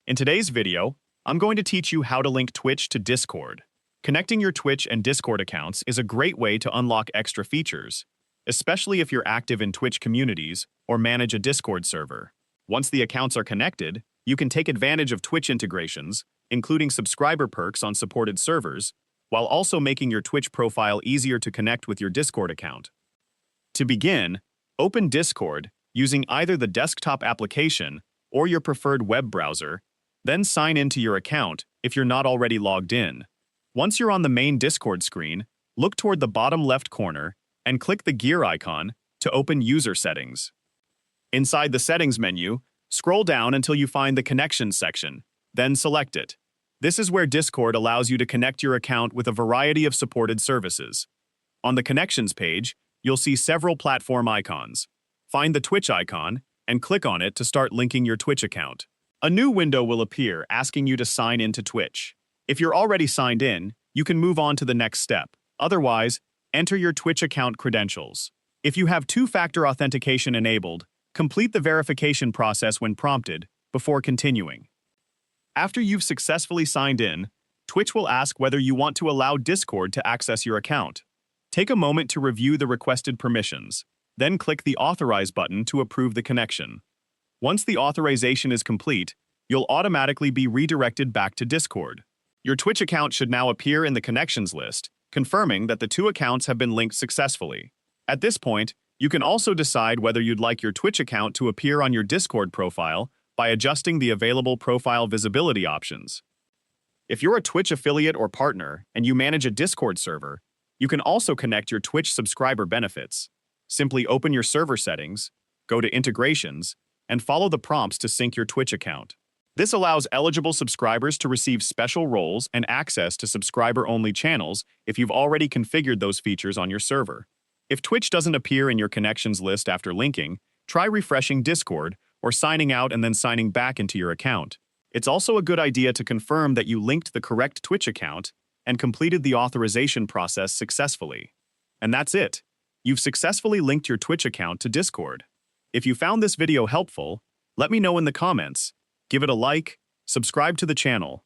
In today's video, I'm going to teach you how to link Twitch to Discord. Connecting your Twitch and Discord accounts is a great way to unlock extra features, especially if you're active in Twitch communities or manage a Discord server. Once the accounts are connected, you can take advantage of Twitch integrations, including subscriber perks on supported servers, while also making your Twitch profile easier to connect with your Discord account. To begin, open Discord using either the desktop application or your preferred web browser, then sign into your account if you're not already logged in. Once you're on the main Discord screen, look toward the bottom left corner and click the gear icon to open user settings. Inside the settings menu, scroll down until you find the connections section, then select it. This is where Discord allows you to connect your account with a variety of supported services. On the connections page, you'll see several platform icons. Find the Twitch icon and click on it to start linking your Twitch account. A new window will appear asking you to sign into Twitch. If you're already signed in, you can move on to the next step. Otherwise, enter your Twitch account credentials. If you have two-factor authentication enabled, complete the verification process when prompted before continuing. After you've successfully signed in, Twitch will ask whether you want to allow Discord to access your account. Take a moment to review the requested permissions, then click the Authorize button to approve the connection. Once the authorization is complete, you'll automatically be redirected back to Discord. Your Twitch account should now appear in the connections list, confirming that the two accounts have been linked successfully. At this point, you can also decide whether you'd like your Twitch account to appear on your Discord profile by adjusting the available profile visibility options. If you're a Twitch affiliate or partner and you manage a Discord server, you can also connect your Twitch subscriber benefits. Simply open your server settings, go to Integrations, and follow the prompts to sync your Twitch account. This allows eligible subscribers to receive special roles and access to subscriber-only channels if you've already configured those features on your server. If Twitch doesn't appear in your connections list after linking, try refreshing Discord or signing out and then signing back into your account. It's also a good idea to confirm that you linked the correct Twitch account and completed the authorization process successfully. And that's it. You've successfully linked your Twitch account to Discord. If you found this video helpful, let me know in the comments. Give it a like, subscribe to the channel,